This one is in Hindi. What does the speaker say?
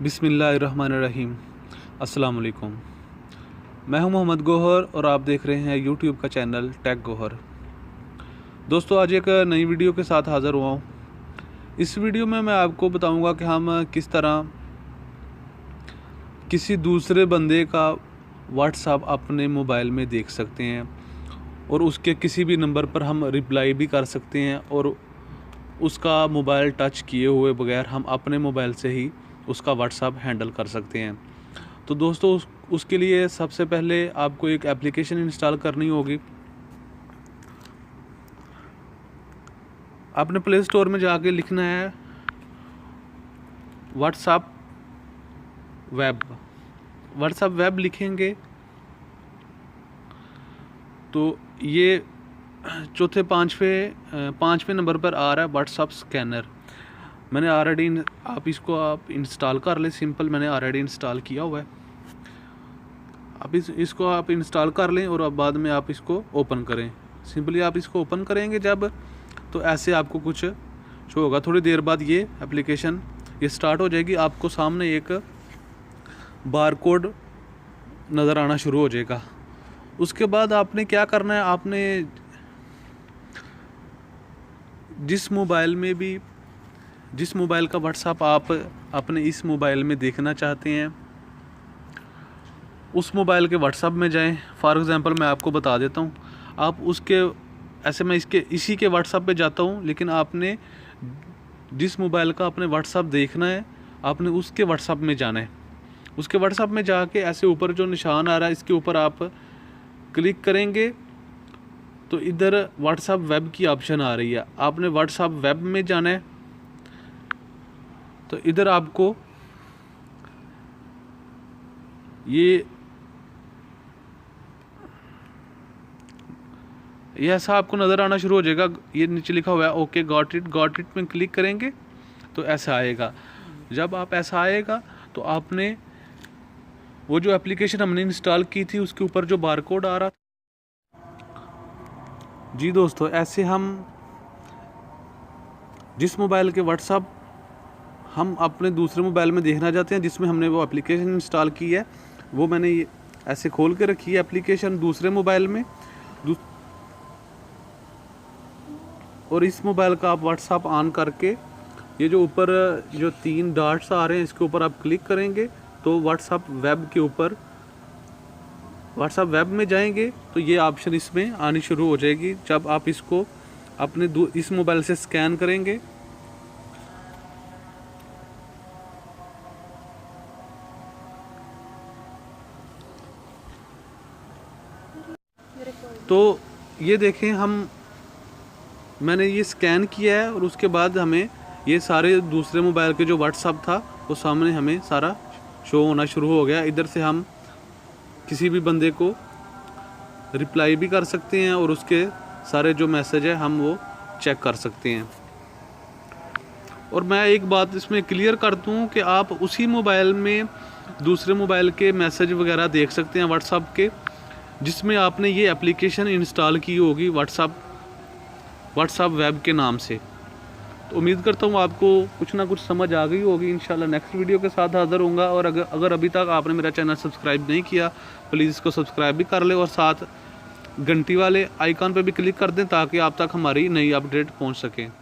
बिस्मिल्लाहिर्रहमानिर्रहीम। अस्सलाम वालेकुम। मैं हूं मोहम्मद गौहर और आप देख रहे हैं यूट्यूब का चैनल टेक गौहर। दोस्तों, आज एक नई वीडियो के साथ हाज़िर हुआ हूं। इस वीडियो में मैं आपको बताऊंगा कि हम किस तरह किसी दूसरे बंदे का व्हाट्सएप अपने मोबाइल में देख सकते हैं और उसके किसी भी नंबर पर हम रिप्लाई भी कर सकते हैं और उसका मोबाइल टच किए हुए बगैर हम अपने मोबाइल से ही उसका व्हाट्सएप हैंडल कर सकते हैं। तो दोस्तों, उसके लिए सबसे पहले आपको एक एप्लीकेशन इंस्टॉल करनी होगी। आपने प्ले स्टोर में जाके लिखना है व्हाट्सएप वेब लिखेंगे तो ये चौथे पाँचवें नंबर पर आ रहा है व्हाट्सएप स्कैनर। मैंने ऑलरेडी आप इंस्टॉल कर ले। सिंपल मैंने ऑलरेडी इंस्टॉल किया हुआ है। आप इसको आप इंस्टॉल कर लें और अब बाद में आप इसको ओपन करें। सिंपली आप इसको ओपन करेंगे जब, तो ऐसे आपको कुछ शो होगा। थोड़ी देर बाद ये एप्लीकेशन ये स्टार्ट हो जाएगी। आपको सामने एक बारकोड नज़र आना शुरू हो जाएगा। उसके बाद आपने क्या करना है, आपने जिस मोबाइल का व्हाट्सएप आप अपने इस मोबाइल में देखना चाहते हैं, उस मोबाइल के व्हाट्सएप में जाएं। फॉर एग्ज़ाम्पल मैं आपको बता देता हूं। आप उसके ऐसे मैं इसी के व्हाट्सएप पे जाता हूं, लेकिन आपने जिस मोबाइल का आपने व्हाट्सएप देखना है, आपने उसके व्हाट्सएप में जाना है। उसके व्हाट्सएप में जाके ऐसे ऊपर जो निशान आ रहा है, इसके ऊपर आप क्लिक करेंगे तो इधर व्हाट्सएप वेब की ऑप्शन आ रही है। आपने व्हाट्सएप वेब में जाना है। तो इधर आपको ये ऐसा आपको नज़र आना शुरू हो जाएगा। ये नीचे लिखा हुआ है ओके गॉट इट में क्लिक करेंगे तो ऐसा आएगा। जब आप ऐसा आएगा तो आपने वो जो एप्लीकेशन हमने इंस्टॉल की थी उसके ऊपर जो बारकोड आ रहा। जी दोस्तों, ऐसे हम जिस मोबाइल के व्हाट्सएप हम अपने दूसरे मोबाइल में देखना चाहते हैं, जिसमें हमने वो एप्लीकेशन इंस्टॉल की है, वो मैंने ये ऐसे खोल के रखी है एप्लीकेशन दूसरे मोबाइल में। और इस मोबाइल का आप व्हाट्सएप ऑन करके ये जो ऊपर जो 3 डॉट्स आ रहे हैं, इसके ऊपर आप क्लिक करेंगे तो व्हाट्सएप वेब के ऊपर व्हाट्सएप वेब में जाएंगे तो ये ऑप्शन इसमें आनी शुरू हो जाएगी। जब आप इसको अपने इस मोबाइल से स्कैन करेंगे तो ये देखें, मैंने ये स्कैन किया है और उसके बाद हमें ये सारे दूसरे मोबाइल के जो व्हाट्सएप था वो सामने हमें सारा शो होना शुरू हो गया। इधर से हम किसी भी बंदे को रिप्लाई भी कर सकते हैं और उसके सारे जो मैसेज है हम वो चेक कर सकते हैं। और मैं एक बात इसमें क्लियर कर दूं कि आप उसी मोबाइल में दूसरे मोबाइल के मैसेज वगैरह देख सकते हैं व्हाट्सएप के, जिसमें आपने ये एप्लीकेशन इंस्टॉल की होगी व्हाट्सएप वेब के नाम से। तो उम्मीद करता हूँ आपको कुछ ना कुछ समझ आ गई होगी। इंशाल्लाह नेक्स्ट वीडियो के साथ हाज़िर होऊंगा। और अगर अभी तक आपने मेरा चैनल सब्सक्राइब नहीं किया, प्लीज़ इसको सब्सक्राइब भी कर ले और साथ घंटी वाले आइकॉन पर भी क्लिक कर दें ताकि आप तक हमारी नई अपडेट पहुँच सके।